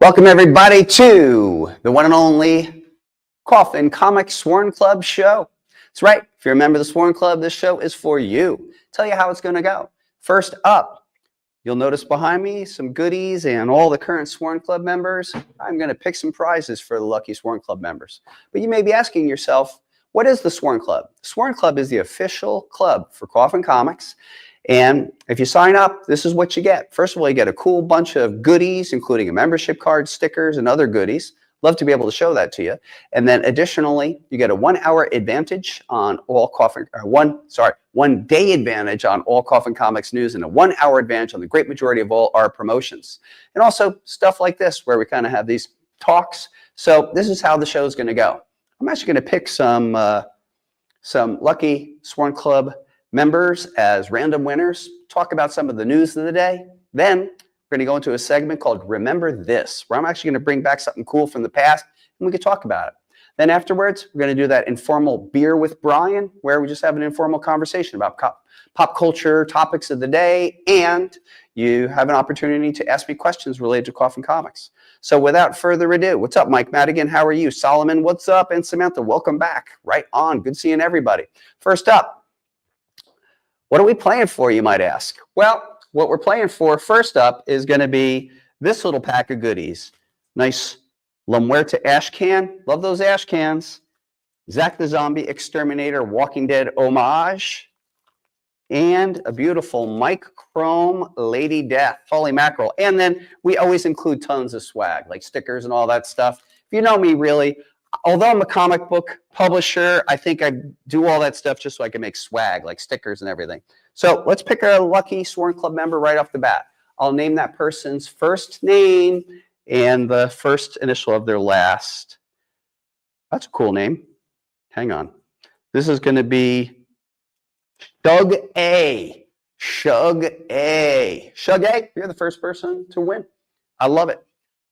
Welcome everybody to the one and only Coffin Comics Sworn Club show. That's right. If you're a member of the Sworn Club, this show is for you. Tell you how it's going to go. First up, you'll notice behind me some goodies and all the current Sworn Club members. I'm going to pick some prizes for the lucky Sworn Club members. But you may be asking yourself, what is the Sworn Club? The Sworn Club is the official club for Coffin Comics. And if you sign up, this is what you get. First of all, you get a cool bunch of goodies, including a membership card, stickers, and other goodies. Love to be able to show that to you. And then additionally, you get a 1 hour advantage on all Coffin, one day advantage on all Coffin Comics news and a 1 hour advantage on the great majority of all our promotions. And also stuff like this, where we kind of have these talks. So this is how the show is going to go. I'm actually going to pick some lucky Sworn Club members as random winners, talk about some of the news of the day. Then we're going to go into a segment called Remember This, where I'm actually going to bring back something cool from the past and we can talk about it. Then afterwards, we're going to do that informal beer with Brian, where we just have an informal conversation about pop culture topics of the day, and you have an opportunity to ask me questions related to Coffin Comics. So without further ado, what's up, Mike Madigan? How are you? Solomon, what's up? And Samantha, welcome back. Right on. Good seeing everybody. First up, what are we playing for, you might ask? Well, what we're playing for first up is going to be this little pack of goodies. Nice La Muerte ash can. Love those ash cans. Zack the Zombie Exterminator Walking Dead homage. And a beautiful Mike Chrome Lady Death. Holy mackerel. And then we always include tons of swag, like stickers and all that stuff. If you know me, really, although I'm a comic book publisher, I think I do all that stuff just so I can make swag, like stickers and everything. So let's pick a lucky Sworn Club member right off the bat. I'll name that person's first name and the first initial of their last. That's a cool name. Hang on. This is going to be Shug A. Shug A. Shug A, you're the first person to win. I love it.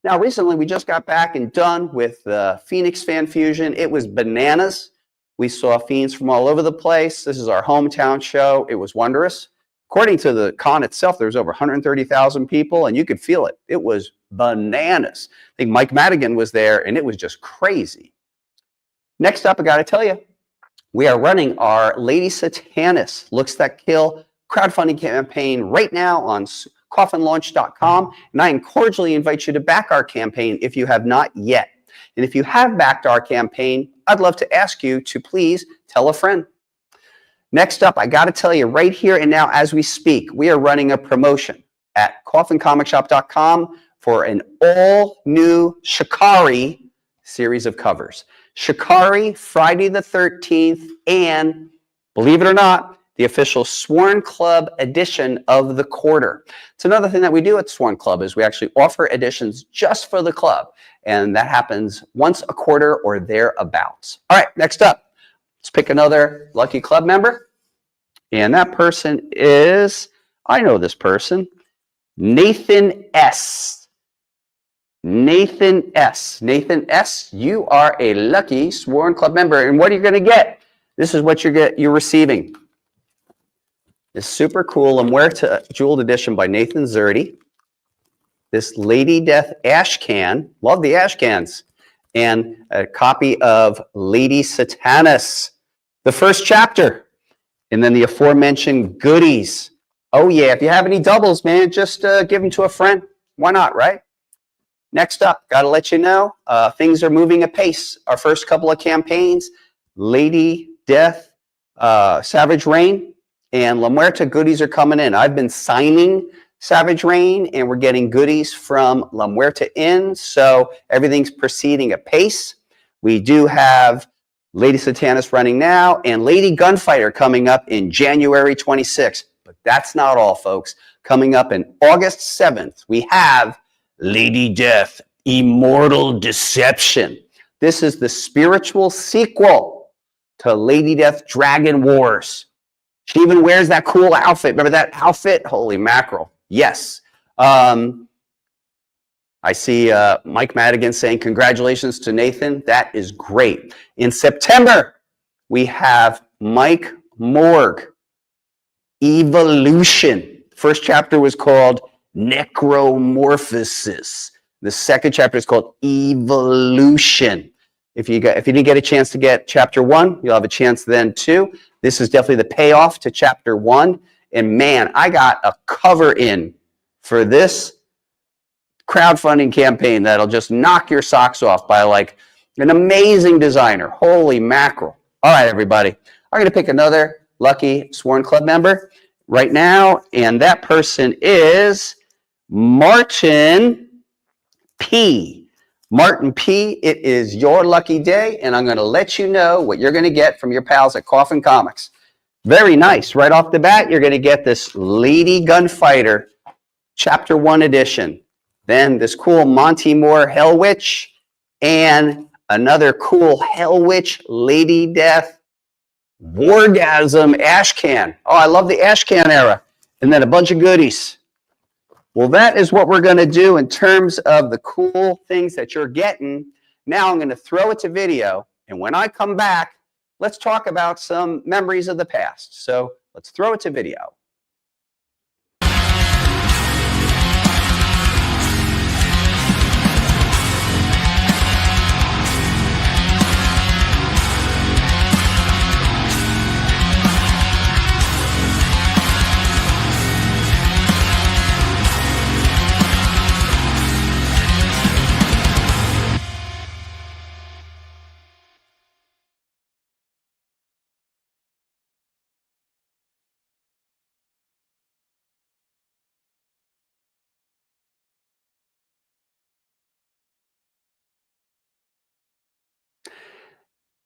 Now, recently, we just got back and done with the Phoenix Fan Fusion. It was bananas. We saw fiends from all over the place. This is our hometown show. It was wondrous. According to the con itself, there was over 130,000 people, and you could feel it. It was bananas. I think Mike Madigan was there, and it was just crazy. Next up, I got to tell you, we are running our Lady Satanis Looks That Kill crowdfunding campaign right now on coffinlaunch.com, and I cordially invite you to back our campaign if you have not yet. And if you have backed our campaign, I'd love to ask you to please tell a friend. Next up, I got to tell you right here and now as we speak, we are running a promotion at coffincomicsshop.com for an all-new Shikari series of covers. Shikari, Friday the 13th, and believe it or not, the official Sworn Club edition of the quarter. It's another thing that we do at Sworn Club is we actually offer editions just for the club. And that happens once a quarter or thereabouts. All right, next up, let's pick another lucky club member. And that person is, I know this person, Nathan S. Nathan S. Nathan S., you are a lucky Sworn Club member. And what are you going to get? This is what you're receiving. This super cool La Muerte jeweled edition by Nathan Zerdy. This Lady Death ash can. Love the ash cans. And a copy of Lady Satanis, the first chapter. And then the aforementioned goodies. Oh, yeah. If you have any doubles, man, just give them to a friend. Why not, right? Next up, got to let you know, things are moving apace. Our first couple of campaigns, Lady Death, Savage Rain, and La Muerte goodies are coming in. I've been signing Savage Rain, and we're getting goodies from La Muerte in, so everything's proceeding apace. We do have Lady Satanis running now, and Lady Gunfighter coming up in January 26th. But that's not all, folks. Coming up in August 7th, we have Lady Death, Immortal Deception. This is the spiritual sequel to Lady Death Dragon Wars. She even wears that cool outfit. Remember that outfit? Holy mackerel. Yes. I see Mike Madigan saying congratulations to Nathan. That is great. In September, we have Mike Morg, Evolution. First chapter was called Necromorphosis. The second chapter is called Evolution. If you didn't get a chance to get chapter 1, you'll have a chance then too. This is definitely the payoff to chapter 1. And man, I got a cover in for this crowdfunding campaign that'll just knock your socks off by like an amazing designer. Holy mackerel. All right, everybody. I'm going to pick another lucky Sworn Club member right now, and that person is Martin P. Martin P., it is your lucky day, and I'm going to let you know what you're going to get from your pals at Coffin Comics. Very nice. Right off the bat, you're going to get this Lady Gunfighter Chapter 1 edition. Then this cool Monty Moore Hell Witch, and another cool Hell Witch Lady Death Wargasm Ashcan. Oh, I love the Ashcan era. And then a bunch of goodies. Well, that is what we're going to do in terms of the cool things that you're getting. Now I'm going to throw it to video, and when I come back, let's talk about some memories of the past. So let's throw it to video.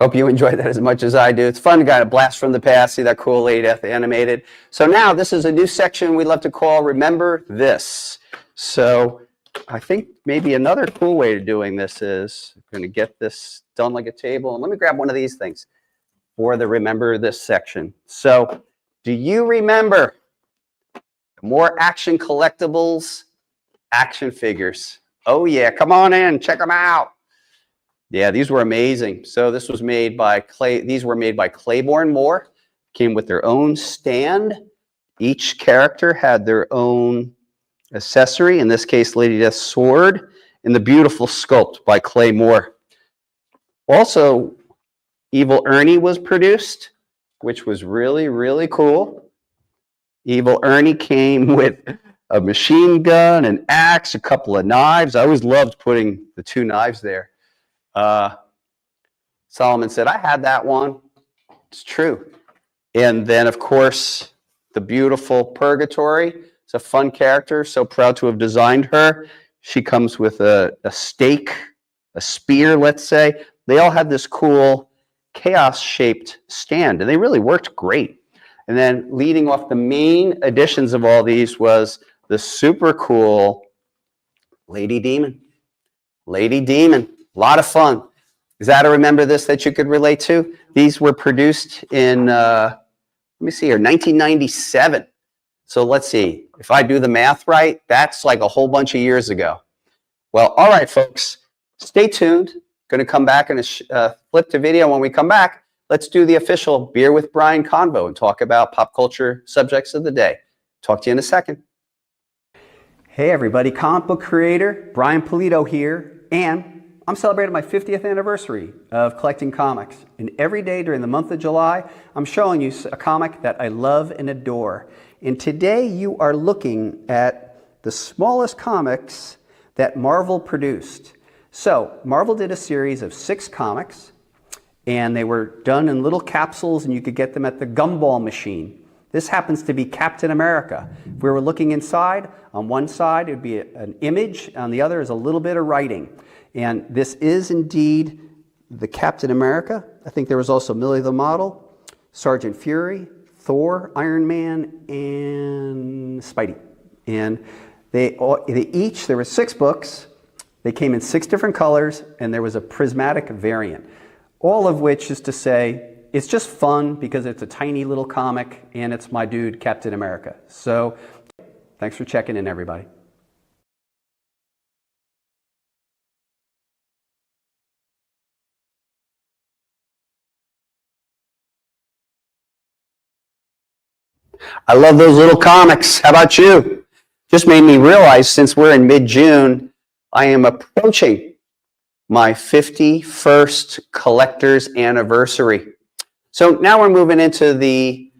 Hope you enjoyed that as much as I do. It's fun to get a blast from the past, see that cool Lady Death animated. So now this is a new section we love to call Remember This. So I think maybe another cool way of doing this is I'm going to get this done like a table. And let me grab one of these things for the Remember This section. So do you remember more action collectibles, action figures? Oh yeah, come on in, check them out. Yeah, these were amazing. So this was made by these were made by Claiborne Moore. Came with their own stand. Each character had their own accessory. In this case, Lady Death's sword, and the beautiful sculpt by Clay Moore. Also, Evil Ernie was produced, which was really, really cool. Evil Ernie came with a machine gun, an axe, a couple of knives. I always loved putting the 2 knives there. Solomon said, I had that one. It's true. And then, of course, the beautiful Purgatory. It's a fun character. So proud to have designed her. She comes with a stake, a spear, let's say. They all had this cool chaos-shaped stand, and they really worked great. And then leading off the main additions of all these was the super cool Lady Demon. Lady Demon. A lot of fun. Is that a Remember This that you could relate to? These were produced in, let me see here, 1997. So let's see. If I do the math right, that's like a whole bunch of years ago. Well, all right, folks. Stay tuned. Going to come back and flip to video. When we come back, let's do the official Beer with Brian convo and talk about pop culture subjects of the day. Talk to you in a second. Hey, everybody. Comic book creator Brian Pulido here, and I'm celebrating my 50th anniversary of collecting comics. And every day during the month of July, I'm showing you a comic that I love and adore. And today you are looking at the smallest comics that Marvel produced. So Marvel did a series of 6 comics, and they were done in little capsules, and you could get them at the gumball machine. This happens to be Captain America. If we were looking inside, on one side it would be an image, on the other is a little bit of writing. And this is indeed the Captain America. I think there was also Millie the Model, Sergeant Fury, Thor, Iron Man, and Spidey. And they each, there were 6 books. They came in 6 different colors, and there was a prismatic variant. All of which is to say, it's just fun because it's a tiny little comic, and it's my dude, Captain America. So thanks for checking in, everybody. I love those little comics. How about you? Just made me realize, since we're in mid-June, I am approaching my 51st collector's anniversary. So now we're moving into the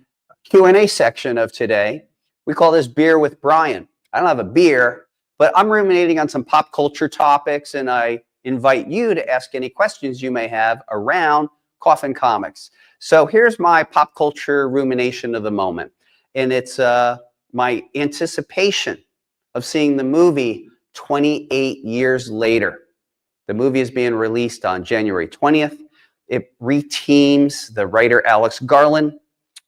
Q&A section of today. We call this Beer with Brian. I don't have a beer, but I'm ruminating on some pop culture topics, and I invite you to ask any questions you may have around Coffin Comics. So here's my pop culture rumination of the moment, and it's my anticipation of seeing the movie 28 years later. The movie is being released on January 20th. It reteams the writer Alex Garland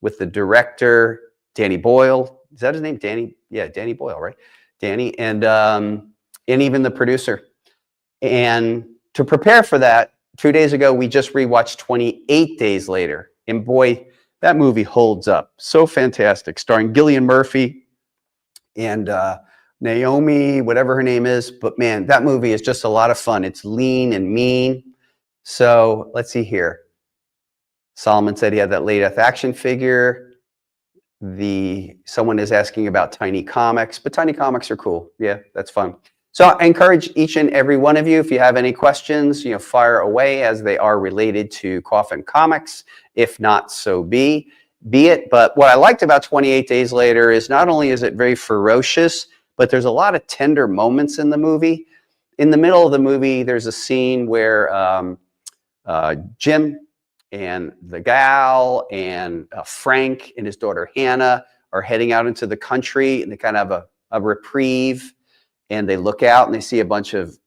with the director Danny Boyle. Is that his name? Danny? Yeah, Danny Boyle, right? Danny, and even the producer. And to prepare for that, 2 days ago, we just rewatched 28 Days Later. And boy, that movie holds up. So fantastic. Starring Gillian Murphy and Naomi, whatever her name is. But man, that movie is just a lot of fun. It's lean and mean. So let's see here. Solomon said he had that Late Death action figure. Someone is asking about Tiny Comics, but Tiny Comics are cool. Yeah, that's fun. So I encourage each and every one of you, if you have any questions, fire away, as they are related to Coffin Comics. If not, so be it. But what I liked about 28 Days Later is not only is it very ferocious, but there's a lot of tender moments in the movie. In the middle of the movie, there's a scene where Jim and the gal and Frank and his daughter Hannah are heading out into the country, and they kind of have a reprieve, and they look out and they see a bunch of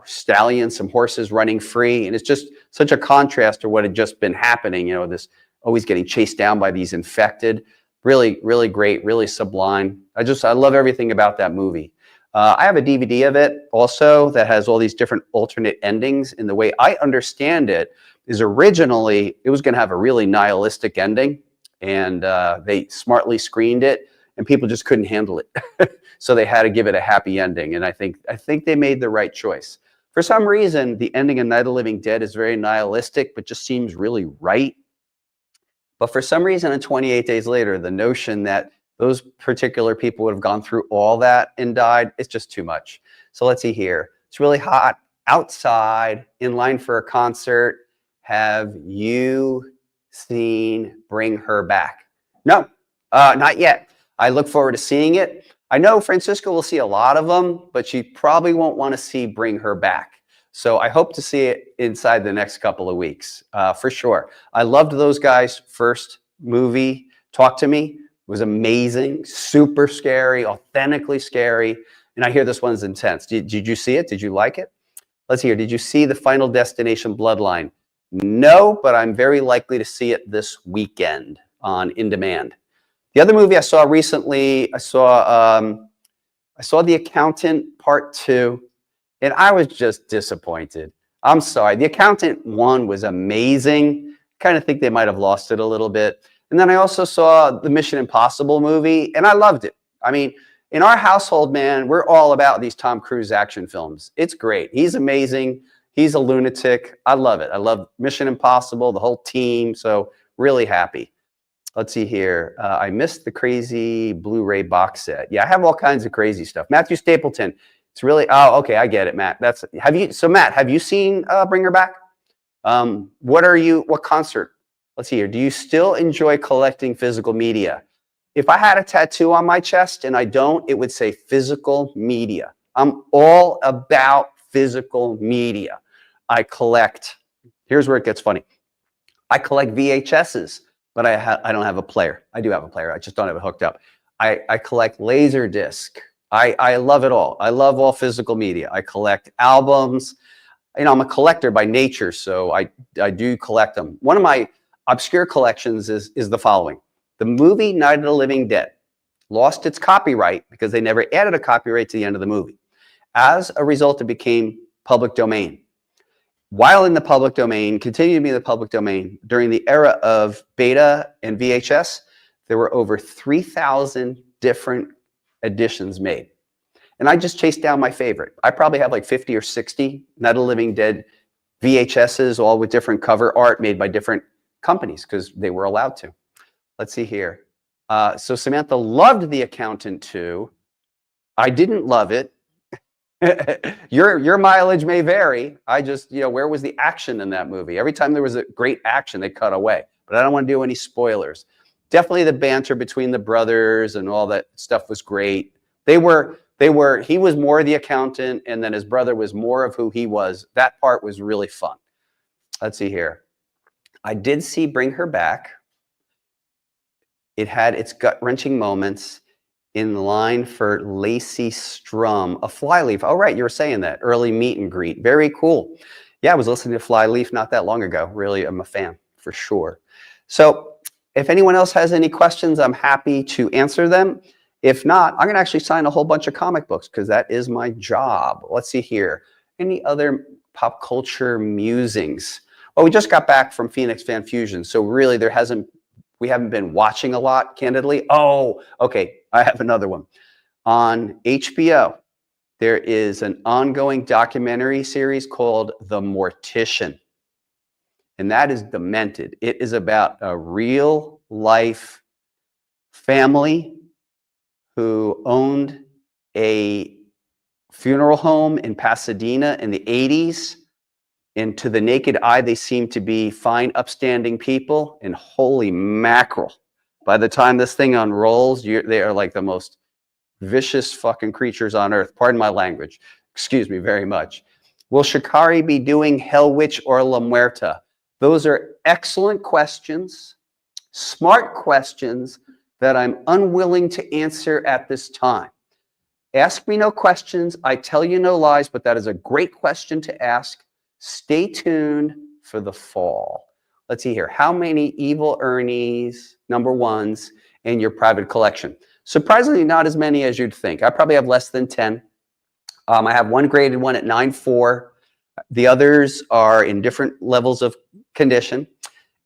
stallions, some horses running free, and it's just such a contrast to what had just been happening, this always getting chased down by these infected. Really, really great, really sublime. I love everything about that movie. I have a DVD of it also that has all these different alternate endings. And the way I understand it is originally it was going to have a really nihilistic ending, and they smartly screened it, and people just couldn't handle it. So they had to give it a happy ending. And I think they made the right choice. For some reason, the ending of Night of the Living Dead is very nihilistic, but just seems really right. But for some reason, in 28 Days Later, the notion that those particular people would have gone through all that and died, it's just too much. So let's see here. It's really hot outside, in line for a concert. Have you seen Bring Her Back? No, not yet. I look forward to seeing it. I know Francisco will see a lot of them, but she probably won't want to see Bring Her Back. So I hope to see it inside the next couple of weeks, for sure. I loved those guys' first movie, Talk to Me. It was amazing, super scary, authentically scary. And I hear this one's intense. Did you see it? Did you like it? Let's hear. Did you see the Final Destination Bloodline? No, but I'm very likely to see it this weekend on In Demand. The other movie I saw recently, I saw The Accountant Part 2. And I was just disappointed. I'm sorry. The Accountant 1 was amazing. Kind of think they might have lost it a little bit. And then I also saw the Mission Impossible movie, and I loved it. I mean, in our household, man, we're all about these Tom Cruise action films. It's great. He's amazing. He's a lunatic. I love it. I love Mission Impossible, the whole team. So really happy. Let's see here. I missed the crazy Blu-ray box set. Yeah, I have all kinds of crazy stuff. Matthew Stapleton. It's really, oh, okay, I get it, Matt. Matt, have you seen Bring Her Back? What concert? Let's see here. Do you still enjoy collecting physical media? If I had a tattoo on my chest, and I don't, it would say physical media. I'm all about physical media. I collect, here's where it gets funny. I collect VHSs, but I don't have a player. I do have a player. I just don't have it hooked up. I collect Laserdisc. I love it all. I love all physical media. I collect albums. I'm a collector by nature, so I do collect them. One of my obscure collections is the following. The movie Night of the Living Dead lost its copyright because they never added a copyright to the end of the movie. As a result, it became public domain. While in the public domain, continued to be in the public domain, during the era of beta and VHS, there were over 3,000 different editions made. And I just chased down my favorite. I probably have like 50 or 60 Night of the Living Dead VHSs, all with different cover art made by different companies because they were allowed to. Let's see here. So Samantha loved The Accountant 2. I didn't love it. Your mileage may vary. I just, where was the action in that movie? Every time there was a great action, they cut away. But I don't want to do any spoilers. Definitely the banter between the brothers and all that stuff was great. He was more the accountant, and then his brother was more of who he was. That part was really fun. Let's see here. I did see Bring Her Back. It had its gut-wrenching moments. In line for Lacey Strum, a Flyleaf. Oh, right, you were saying that. Early meet and greet. Very cool. Yeah, I was listening to Flyleaf not that long ago. Really, I'm a fan for sure. So if anyone else has any questions, I'm happy to answer them. If not, I'm going to actually sign a whole bunch of comic books because that is my job. Let's see here. Any other pop culture musings? Well, we just got back from Phoenix Fan Fusion, so really we haven't been watching a lot, candidly. Oh, okay. I have another one. On HBO, there is an ongoing documentary series called The Mortician. And that is demented. It is about a real life family who owned a funeral home in Pasadena in the 80s. And to the naked eye, they seem to be fine, upstanding people. And holy mackerel. By the time this thing unrolls, they are like the most vicious fucking creatures on earth. Pardon my language. Excuse me very much. Will Shikari be doing Hell Witch or La Muerta? Those are excellent questions, smart questions that I'm unwilling to answer at this time. Ask me no questions. I tell you no lies, but that is a great question to ask. Stay tuned for the fall. Let's see here. How many Evil Ernie's #1s in your private collection? Surprisingly, not as many as you'd think. I probably have less than 10. I have one graded one at 9.4. The others are in different levels of condition.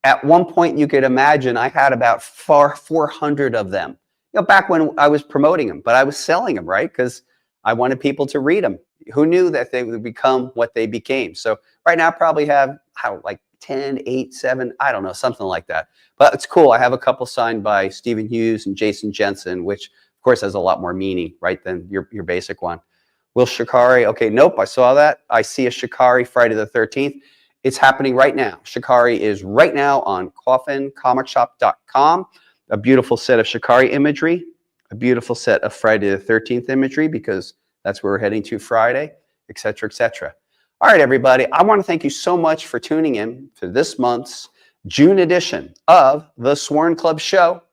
At one point, you could imagine I had about 400 of them. Back when I was promoting them, but I was selling them, right? Because I wanted people to read them. Who knew that they would become what they became? So right now, I probably have like 10, 8, 7, I don't know, something like that. But it's cool. I have a couple signed by Stephen Hughes and Jason Jensen, which of course has a lot more meaning, right, than your basic one. Will Shikari, okay, nope, I saw that. I see a Shikari Friday the 13th. It's happening right now. Shikari is right now on coffincomicsshop.com. A beautiful set of Shikari imagery, a beautiful set of Friday the 13th imagery, because that's where we're heading to Friday, et cetera, et cetera. All right, everybody, I want to thank you so much for tuning in to this month's June edition of the Sworn Club Show.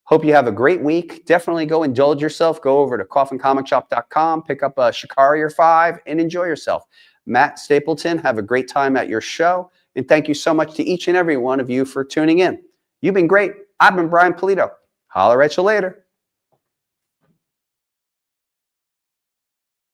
Hope you have a great week. Definitely go indulge yourself. Go over to coffincomicsshop.com, pick up a Shikari or 5, and enjoy yourself. Matt Stapleton, have a great time at your show. And thank you so much to each and every one of you for tuning in. You've been great. I've been Brian Pulido. Holler at you later.